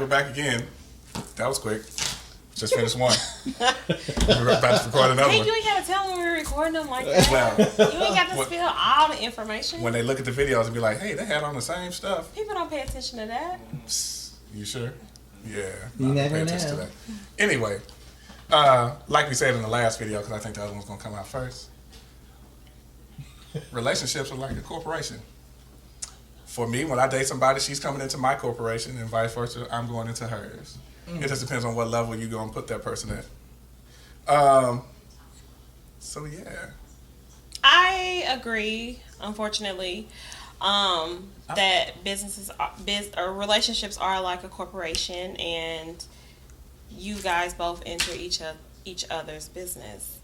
we're back again. That was quick. Just finished one. We're about to record another Hey, one. you ain't got to tell them we're recording them like that. Well, You ain't got to spill all the information. when they look at the videos and be like, hey, they had on the same stuff. People don't pay attention to that. You sure? Yeah. You never pay attention to know. that. Anyway, like we said in the last video, because I think the other one's going to come out first, relationships are like a corporation. For me, when I date somebody, she's coming into my corporation, and vice versa, I'm going into hers. It just depends on what level you're going to put that person at. So, yeah. I agree, unfortunately, that relationships are like a corporation, and you guys both enter each other's business.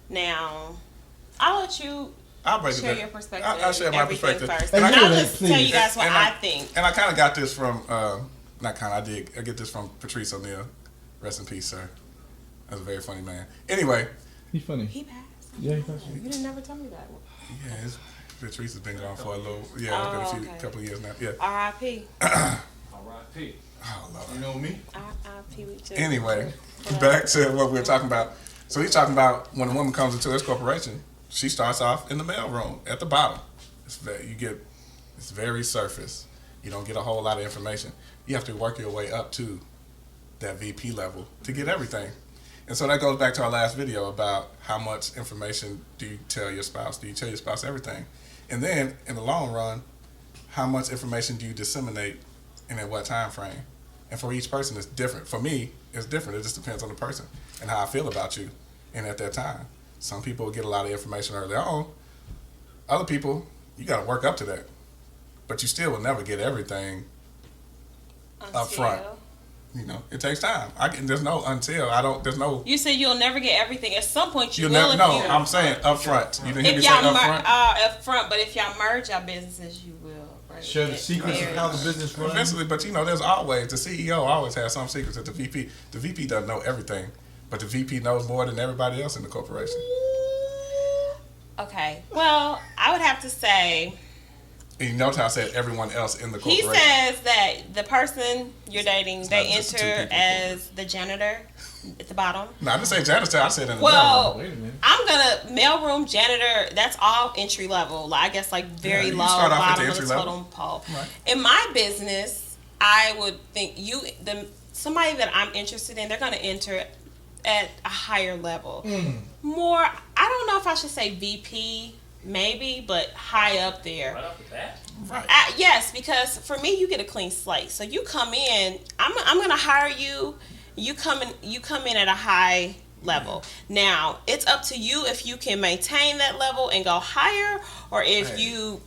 Now, I'll let you share your perspective. I'll share my everything perspective. first. And And I'll just please. tell you guys what And I think. And I kind of got this from, I get this from Patrice O'Neal. Rest in peace, sir. That's a very funny man. Anyway. He's funny. He passed. Yeah, he passed. You didn't never tell me that. Yeah, Patrice has been gone for a little, couple of years now. Yeah. R.I.P. R.I.P. Oh, Lord. You know me? R.I.P. We too. Anyway, back to what we were talking about. So he's talking about when a woman comes into his corporation, she starts off in the mailroom at the bottom. It's very surface. You don't get a whole lot of information. You have to work your way up to that VP level to get everything. And so that goes back to our last video about how much information do you tell your spouse? Do you tell your spouse everything? And then in the long run, how much information do you disseminate and at what time frame? And for each person, it's different. For me, it's different. It just depends on the person and how I feel about you and at that time. Some people get a lot of information early on. Other people, you got to work up to that. But you still will never get everything up front. You know, it takes time. There's no until. There's no. You said you'll never get everything. At some point, you will. Never. If No, you, I'm saying up front. You didn't hear me if say y'all up front. up front, but if y'all merge your businesses, you will. Right? Share the secrets of how the business runs. Eventually, but there's always, the CEO always has some secrets that the VP doesn't know everything, but the VP knows more than everybody else in the corporation. Okay. Well, I would have to say. And you notice how I said everyone else in the He corporation. says that the person you're dating, It's they not just the two enter people. as the janitor at the bottom. No, I didn't say janitor. I said in the Well, Wait a minute. I'm gonna mailroom janitor. That's all entry level. I guess like very you low start off at the bottom of the entry level. totem pole. Right. In my business, I would think somebody that I'm interested in, they're gonna enter at a higher level. More. I don't know if I should say VP. Maybe, but high up there. Right off the bat? Right. Yes, because for me, you get a clean slate. So you come in, I'm gonna hire you. You come in at a high level. Now it's up to you if you can maintain that level and go higher, or if Hey. you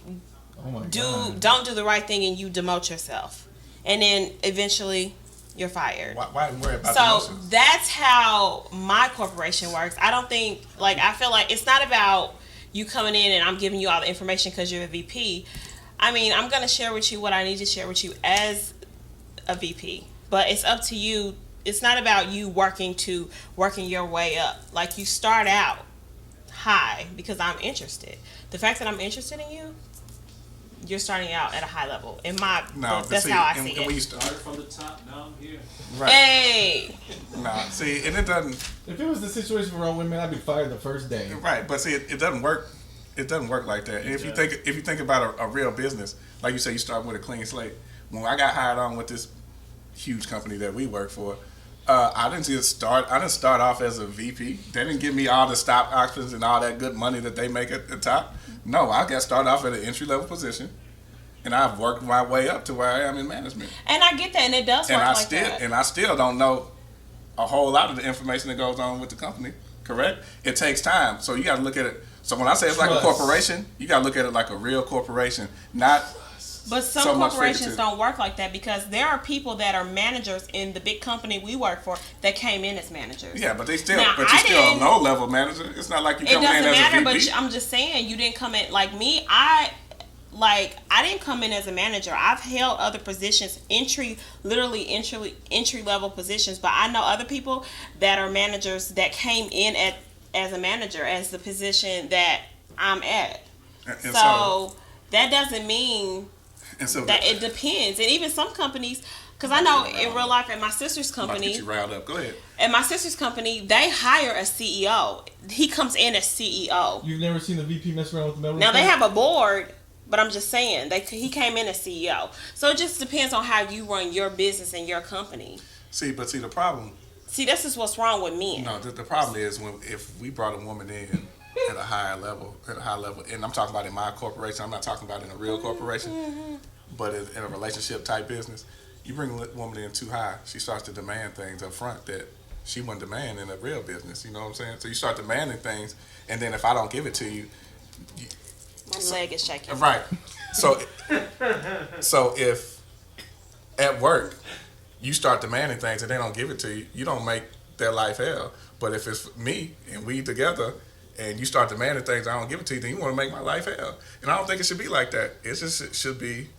Oh my don't God. do the right thing and you demote yourself, and then eventually you're fired. Why worry about So emotions? that's how my corporation works. I don't think I feel like it's not about you coming in and I'm giving you all the information because you're a VP. I mean, I'm going to share with you what I need to share with you as a VP. But it's up to you. It's not about you working your way up. Like, you start out high because I'm interested. The fact that I'm interested in you, you're starting out at a high level. That's how I see and when you it. start, Started from the top, now I'm here. right. Hey! Nah, see, and it doesn't. If it was the situation for all women, I'd be fired the first day. Right, but see, it doesn't work. It doesn't work like that. And if you think about a real business, like you say, you start with a clean slate. When I got hired on with this huge company that we work for, I didn't start off as a VP. They didn't give me all the stock options and all that good money that they make at the top. No, I got started off at an entry level position, and I've worked my way up to where I am in management. And I get that, and it does work like that. And I still don't know a whole lot of the information that goes on with the company. Correct? It takes time, so you got to look at it. So when I say it's like a Trust. corporation, you got to look at it like a real corporation, not. But some so much corporations fake, too. don't work like that because there are people that are managers in the big company we work for that came in as managers. Yeah, but you're Now, still I a didn't- low level manager. It's not like you It come in doesn't as matter, a but VP. I'm just saying you didn't come in like me. I didn't come in as a manager. I've held other positions, entry level positions, but I know other people that are managers that came in as a manager as the position that I'm at. And So that doesn't mean and so that it depends. And even some companies, Because I know in real life at my sister's I'm about to get company, you riled up. Go ahead. at my sister's company, they hire a CEO. He comes in as CEO. You've never seen the VP mess around with the mailroom? Now they have a board, but I'm just saying he came in as CEO. So it just depends on how you run your business and your company. See, the problem. See, this is what's wrong with men. No, the problem is if we brought a woman in at a high level, and I'm talking about in my corporation. I'm not talking about in a real corporation, but in a relationship type business. You bring a woman in too high, she starts to demand things up front that she wouldn't demand in a real business. You know what I'm saying? So you start demanding things, and then if I don't give it to you, My leg is shaking. right? So if at work you start demanding things and they don't give it to you, you don't make their life hell. But if it's me and we together and you start demanding things, I don't give it to you, then you want to make my life hell. And I don't think it should be like that. It should be.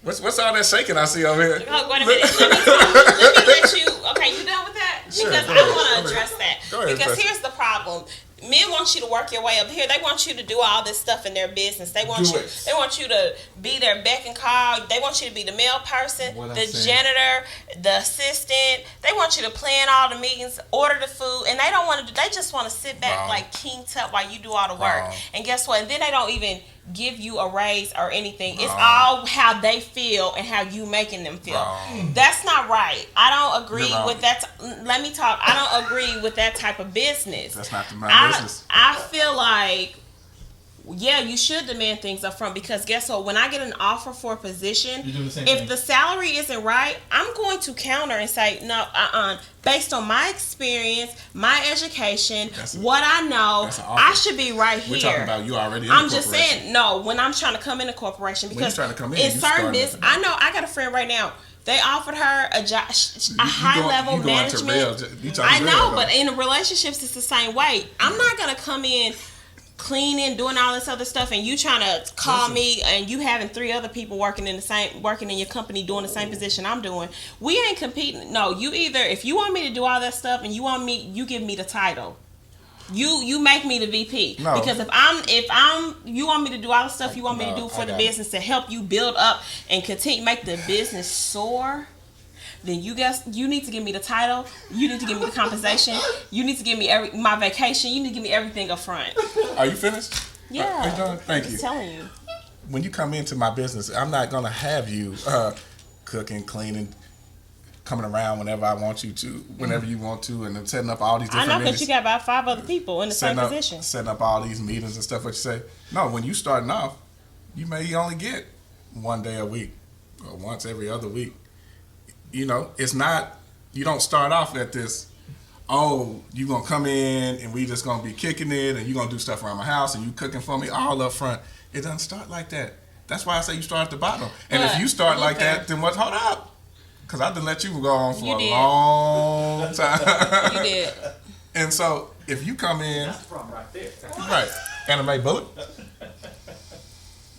What's all that shaking I see over here? Oh, wait a minute. Let me let you. Okay, you done with that? Sure, Because go I ahead. want to address that. Go ahead, Because address it. here's the problem. Men want you to work your way up here. They want you to do all this stuff in their business. They want Do you. it. They want you to be their beck and call. They want you to be the mail person, What I'm the saying. janitor, the assistant. They want you to plan all the meetings, order the food, and they don't want to. They just want to sit back Wrong. like King Tut while you do all the work. Wrong. And guess what? And then they don't even give you a raise or anything. It's Wrong. all how they feel and how you making them feel. Wrong. That's not right. I don't agree You're wrong. with that. Let me talk. I don't agree with that type of business. That's not my business. I feel like, yeah, you should demand things up front because guess what? When I get an offer for a position, You do the same if thing. the salary isn't right, I'm going to counter and say, no, based on my experience, my education, That's a- what I know, that's an offer. I should be right We're here. talking about you already in I'm the just corporation. saying, no, when I'm trying to come in a corporation, When because you're trying to come in, in you certain starting business, at the I know I got a friend right now. They offered her a job, a high level you going to management. real- you talking I real, know, though. but in the relationships, it's the same way. I'm not gonna come in cleaning, doing all this other stuff, and you trying to call Listen. me, and you having 3 other people working in your company doing the same position I'm doing. We ain't competing. No, you either if you want me to do all that stuff, and you give me the title. You make me the VP. No. Because if you want me to do all the stuff you want me to No, do for I the got it. business to help you build up and continue make the business soar, then you need to give me the title. You need to give me the compensation. You need to give me my vacation. You need to give me everything up front. Are you finished? Yeah. Are you done? Thank I'm you. just telling you. When you come into my business, I'm not gonna have you cooking, cleaning, coming around whenever I want you to, whenever you want to, and then setting up all these I different know meetings. because you got about 5 other people in the same position. Setting up all these meetings and stuff. What you say? No, when you starting off, you may only get 1 day a week or once every other week. You know, it's not. You don't start off at this. Oh, you gonna come in and we just gonna be kicking it, and you gonna do stuff around my house, and you cooking for me all up front. It doesn't start like that. That's why I say you start at the bottom. And if But, you start like okay. that, then what? Hold up, because I done let you go on for You a did. long time. You did. And so if you come in, That's the problem right there. right, anime bullet,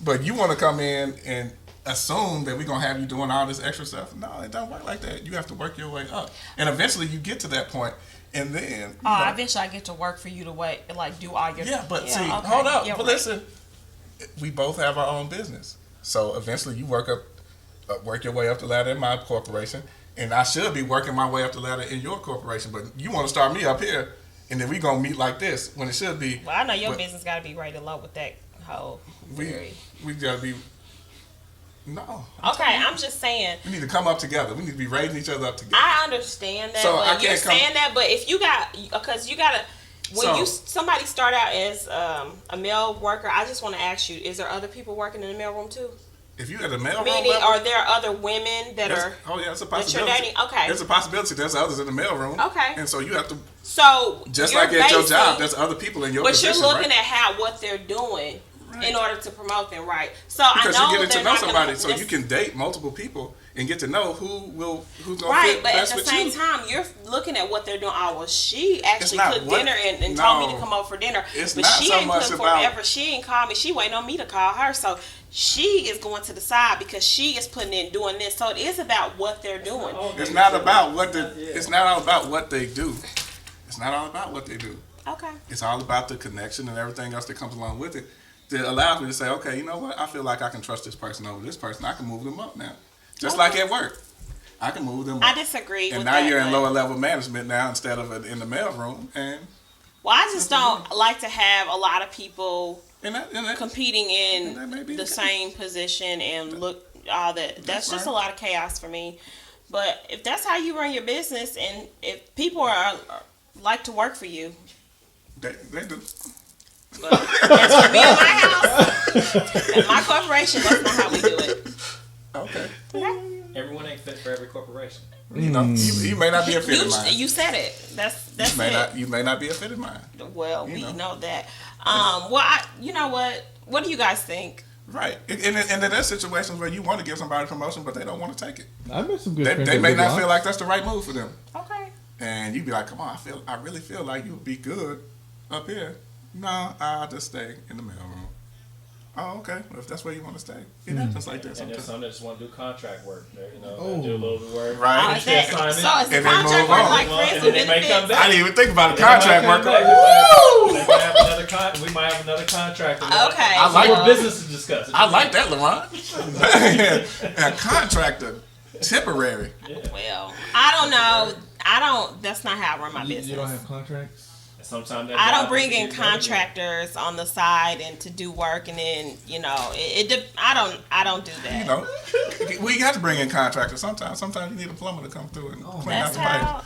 but you want to come in and assume that we're gonna have you doing all this extra stuff. No, it don't work like that. You have to work your way up, and eventually you get to that point, and then you know, Eventually I get to work for you to do all your. yeah. But see, okay. hold up. Yeah, But right. listen, we both have our own business, so eventually you work your way up the ladder in my corporation, and I should be working my way up the ladder in your corporation. But you want to start me up here, and then we gonna meet like this when it should be. Well, I know your but business got to be rated low with that whole. theory. We gotta be. No. Okay, I'm just saying. We need to come up together. We need to be raising each other up together. I understand that, So I but you're can't come- saying that. But if you got, because you gotta, when So- you somebody start out as a mail worker, I just want to ask you: is there other people working in the mailroom too? If you at a mailroom Meaning, level, are there other women that are? oh yeah, it's a that you're possibility. dating? Okay. There's a possibility. There's others in the mailroom. Okay. And so you have to, So just you're like at your basing- job, there's other people in your but position, you're looking right? at what they're doing Right. in order to promote them, right? So Because I know you're getting to they're know not somebody, gonna, so you can date multiple people and get to know who's gonna right, fit but at best the with same you. time, you're looking at what they're doing. Oh, well, she actually not cooked what- dinner and told me no. to come over for dinner. It's but not she so ain't much cooked about- forever. She ain't called me. She waiting on me to call her. So she is going to the side because she is putting in doing this. So it is about what they're doing. It's not about what it's not all about what they do. It's not all about what they do. Okay. It's all about the connection and everything else that comes along with it. That allows me to say, okay, you know what? I feel like I can trust this person over this person. I can move them up now. Just like at work. I can move them. I up. disagree And with now that. you're in but- lower level management now instead of in the mailroom, and Well, I just don't like to have a lot of people that competing And that may in be the the case. same position and look all that. That's just a right. lot of chaos for me. But if that's how you run your business, and if people are like to work for you, they do. but as for me in my house, at my corporation, that's not how we do it. Okay. Everyone ain't fit for every corporation. You know, you may not be a fit of mine. You said it. That's it. You may not be a fit of mine. Well, You we know. know that. You know what? What do you guys think? Right. And there's situations where you want to give somebody a promotion, but they don't want to take it. I met some good They, friends. they at may Big not Lots. feel like that's the right move for them. Okay. And you'd be like, come on, I really feel like you'd be good up here. No, I'll just stay in the mailroom. Oh, okay. Well, if that's where you want to stay. It happens like that And there's sometimes. some that just want to do contract work. They're, Oh. do a little bit of work. Right. Oh, is that, so is the And they contract move work on. like And friends then with they may come benefits? back. I didn't even think about a They might contract come worker. back. Woo! They might have another we might have another contract. Okay. I like more it. business to discuss. I like that, Lamont. A contractor, temporary. Well, I don't know. That's not how I run my business. You don't have contracts? Sometimes that I job don't bring is in easier than others. contractors on the side and to do work, and then I don't do that. You know, we got to bring in contractors sometimes. Sometimes you need a plumber to come through and clean out That's the how.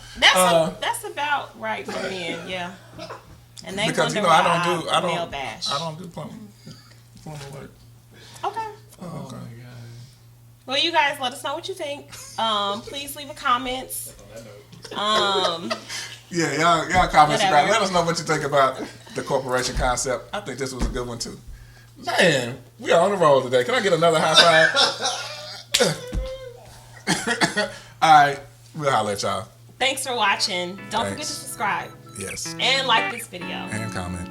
pipe. That's about right for men, yeah. And they Because wonder you know, why I male don't bash. do plumbing work. Okay. Oh Okay. my god. Well, you guys, let us know what you think. Please leave a comment. Yeah, y'all comments Whatever. about. Let us know what you think about the corporation concept. I think this was a good one too. Man, we are on the roll today. Can I get another high five? All right, we'll holler at y'all. Thanks for watching. Don't forget to Thanks. subscribe Yes, and like this video. and comment.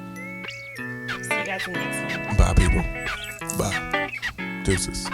See you guys in the next one. Bye, people. Bye. Deuces.